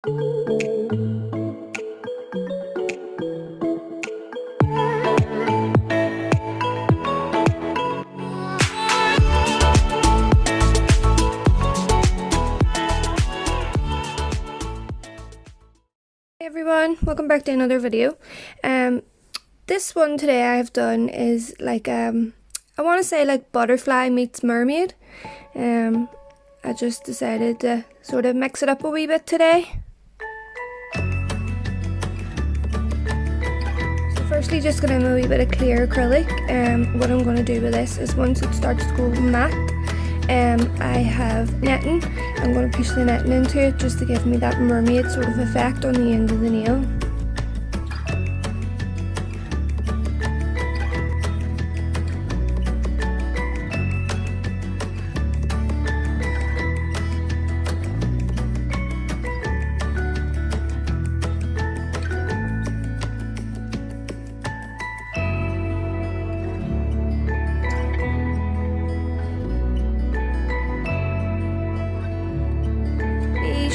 Hey everyone, welcome back to another video. This one today I have done is like I want to say like butterfly meets mermaid. I just decided to sort of mix it up a wee bit today. So firstly, just gonna have a wee bit of clear acrylic. What I'm gonna do with this is once it starts to go matte, I have netting. I'm going to push the netting into it just to give me that mermaid sort of effect on the end of the nail.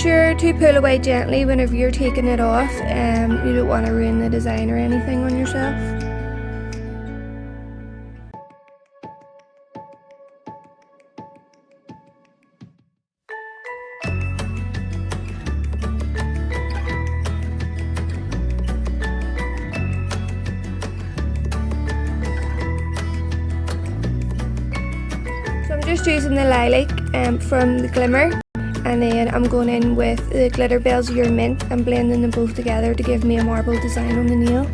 Sure to pull away gently whenever you're taking it off. You don't want to ruin the design or anything on yourself. So I'm just using the lilac from the glimmer. And then I'm going in with the glitter Belgian mint and blending them both together to give me a marble design on the nail.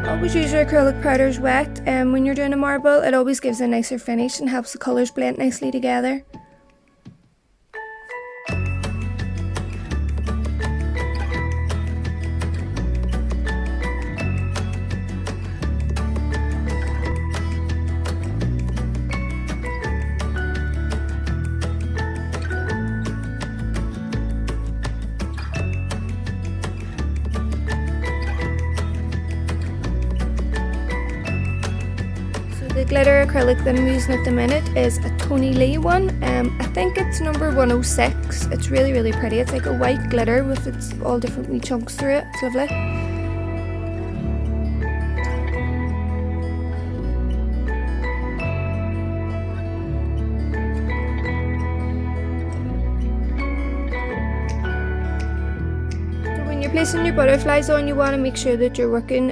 Always use your acrylic powders wet, and when you're doing a marble it always gives a nicer finish and helps the colours blend nicely together. The glitter acrylic that I'm using at the minute is a Tony Lee one. I think it's number 106. It's really pretty. It's like a white glitter with its all different wee chunks through it. It's lovely. Placing your butterflies on, you want to make sure that you're working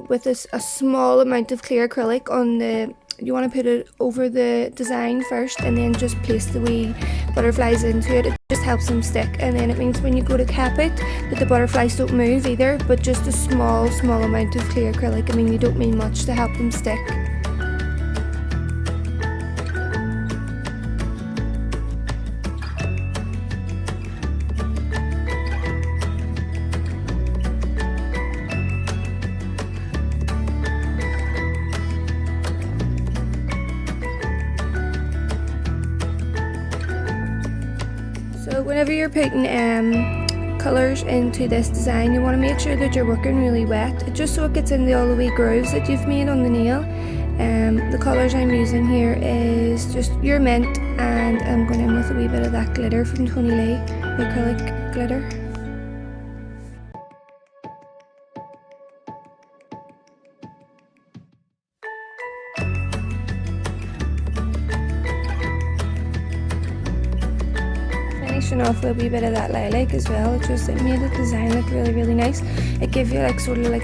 with a small amount of clear acrylic on the. You want to put it over the design first and then just place the wee butterflies into it. It just helps them stick, and then it means when you go to cap it that the butterflies don't move either, but just a small amount of clear acrylic. I mean, you don't need much to help them stick. So whenever you're putting colours into this design, you want to make sure that you're working really wet, just so it gets into all the wee grooves that you've made on the nail. The colours I'm using here is just your mint, and I'm going in with a wee bit of that glitter from Tony Lee, the acrylic glitter. Finishing off with a wee bit of that lilac as well. It made the design look really nice. It gave you like sort of like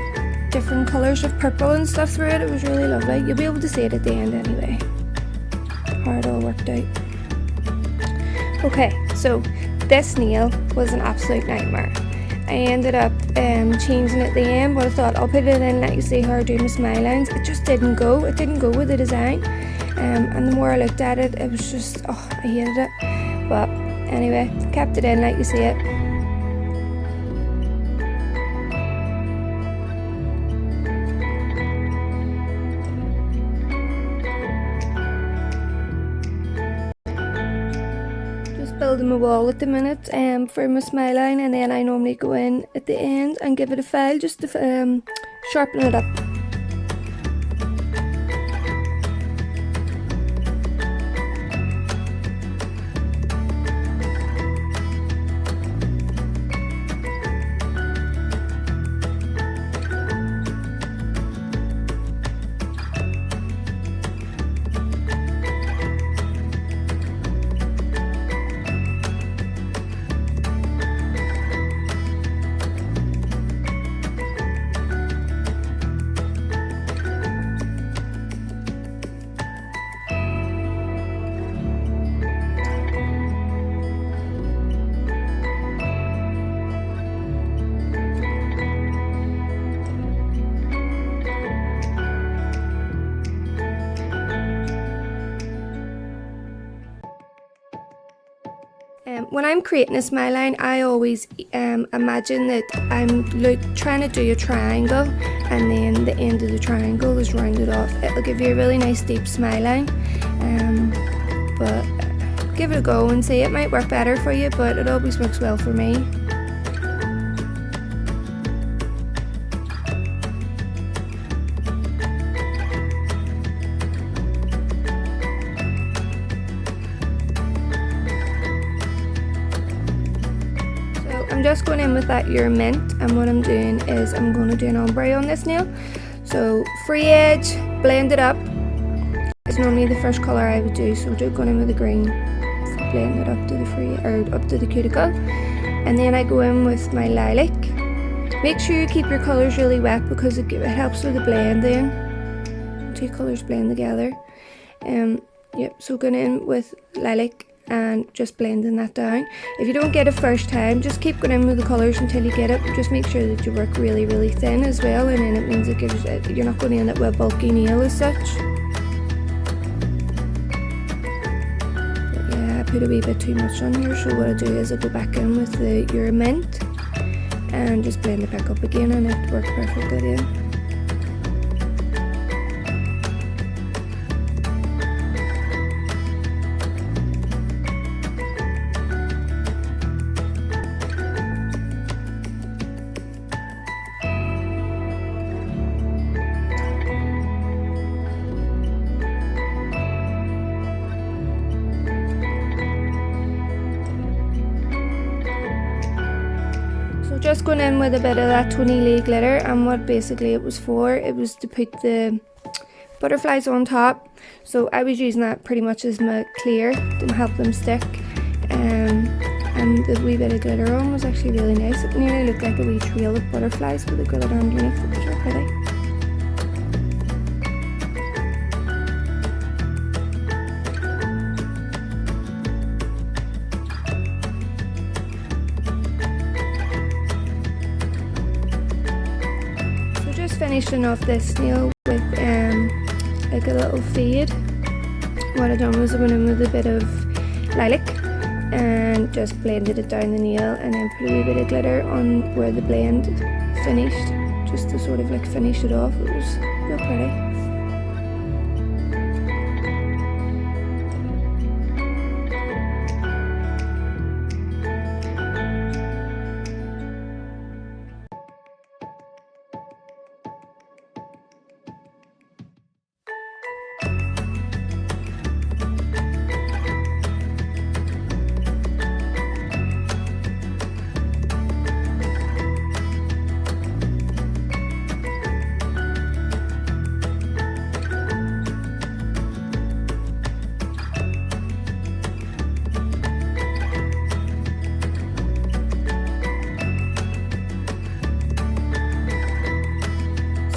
different colours of purple and stuff through it. It was really lovely. You'll be able to see it at the end anyway. How it all worked out. Okay, so this nail was an absolute nightmare. I ended up changing it at the end, but I thought I'll put it in, let you see how I do my smile lines. It just didn't go. It didn't go with the design. And the more I looked at it, it was just, oh, I hated it. But anyway, kept it in, let you see it. building my wall at the minute for my smile line, and then I normally go in at the end and give it a file just to sharpen it up. When I'm creating a smile line, I always imagine that I'm trying to do a triangle, and then the end of the triangle is rounded off. It'll give you a really nice deep smile line, but give it a go and see. It might work better for you, but it always works well for me. I'm just going in with that Your Mint, and what I'm doing is I'm going to do an ombre on this nail. So free edge, blend it up. It's normally the first colour I would do, so just going in with the green, blend it up to the up to the cuticle, and then I go in with my lilac. Make sure you keep your colours really wet because it helps with the blending. Two colours blend together. Yep. So going in with lilac and just blending that down. If you don't get it first time, just keep going in with the colours until you get it. Just make sure that you work really, really thin as well, and then it means it gives you're not going to end up with a bulky nail as such. But yeah, I put a wee bit too much on here, so what I do is I go back in with the Your Mint and just blend it back up again, and it worked perfectly then. Just going in with a bit of that Tony Lee glitter, and what basically it was for, it was to put the butterflies on top. So I was using that pretty much as my clear to help them stick, and the wee bit of glitter on was actually really nice. It nearly looked like a wee trail of butterflies with the glitter underneath, which was really pretty. Finishing off this nail with like a little fade. What I done was I went in with a bit of lilac and just blended it down the nail, and then put a wee bit of glitter on where the blend finished, just to sort of like finish it off. It was real pretty.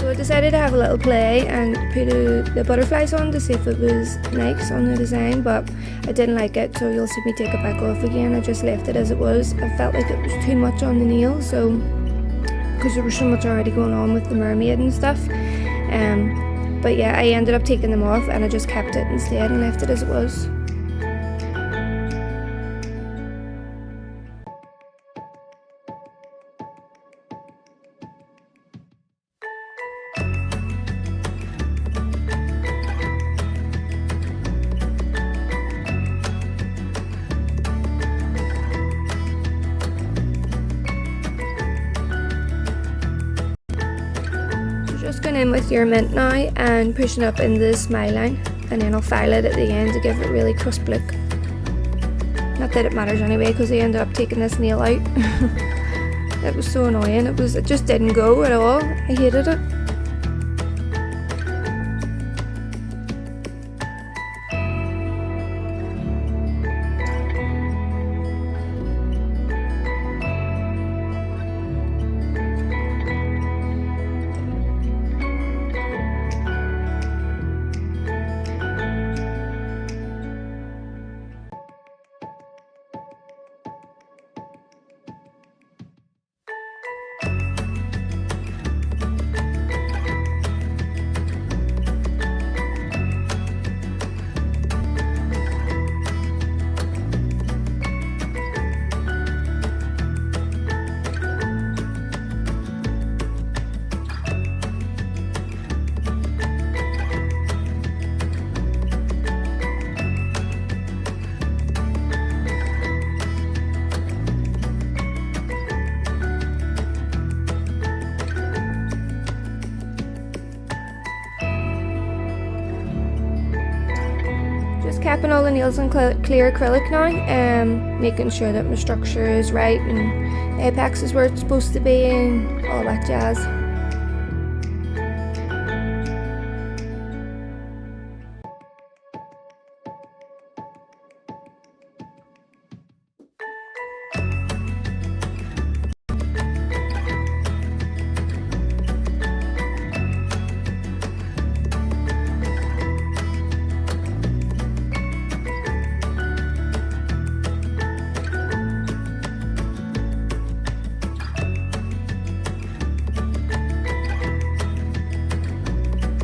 I decided to have a little play and put the butterflies on to see if it was nice on the design, but I didn't like it, so you'll see me take it back off again. I just left it as it was. I felt like it was too much on the nail, so because there was so much already going on with the mermaid and stuff. But yeah, I ended up taking them off, and I just kept it instead and left it as it was. Just going in with your mint now and pushing up in the smile line, and then I'll file it at the end to give it a really crisp look. Not that it matters anyway, because I ended up taking this nail out. It was so annoying. It just didn't go at all. I hated it. Just capping all the nails in clear acrylic now, making sure that my structure is right and apex is where it's supposed to be and all that jazz.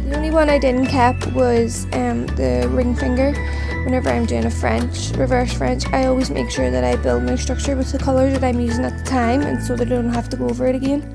The only one I didn't cap was the ring finger. Whenever I'm doing a reverse French, I always make sure that I build my structure with the colours that I'm using at the time, and so that I don't have to go over it again.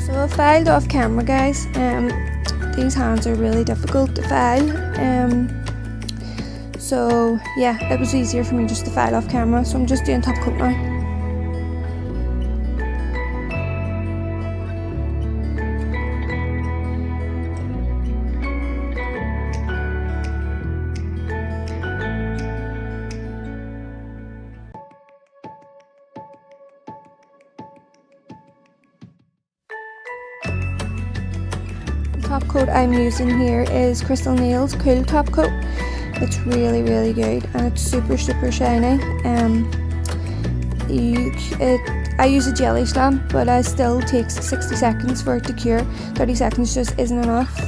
So I filed off camera, guys. These hands are really difficult to file. So yeah, it was easier for me just to file off camera. So I'm just doing top coat now. Top coat I'm using here is Crystal Nails Cool Top Coat. It's really good and it's super shiny. I use a jelly slam, but it still takes 60 seconds for it to cure. 30 seconds just isn't enough.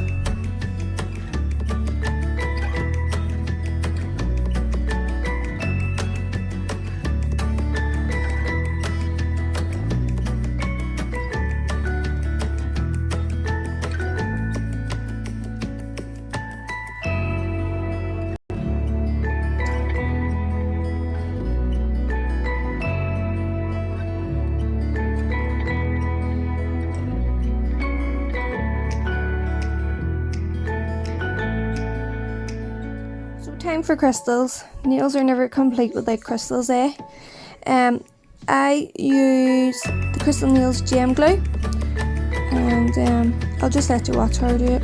thing for crystals. Nails are never complete without crystals, eh? I use the Crystal Nails Gem Glue, and I'll just let you watch her do it.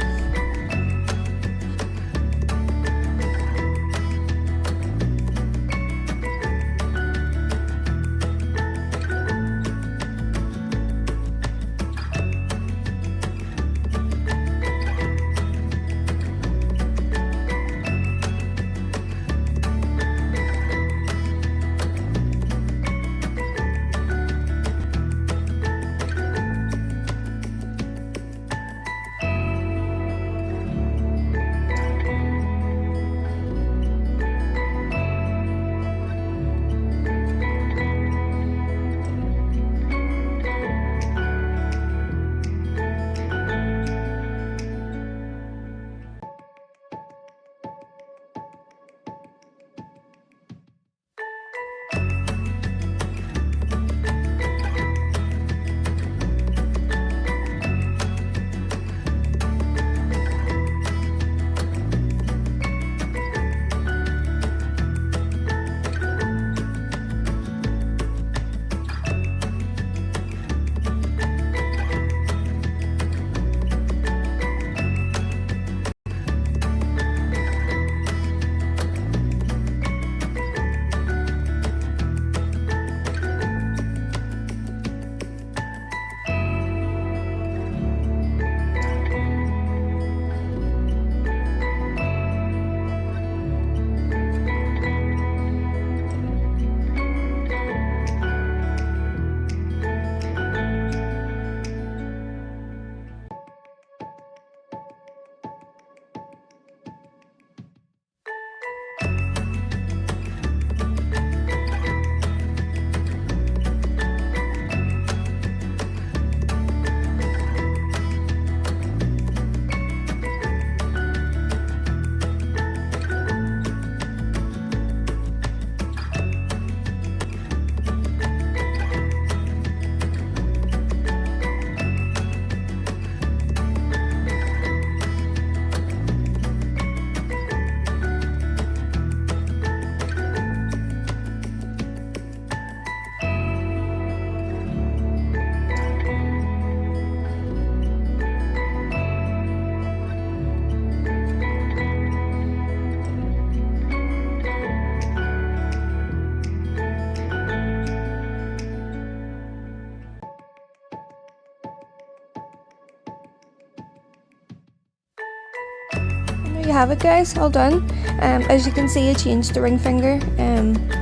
You have it, guys, all done. As you can see, I changed the ring finger.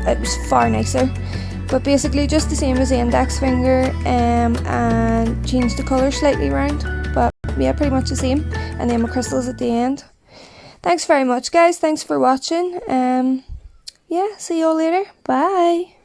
It was far nicer, but basically just the same as the index finger, and changed the colour slightly around, but yeah, pretty much the same, and then my crystals at the end. Thanks very much, guys. Thanks for watching. Yeah, see you all later. Bye.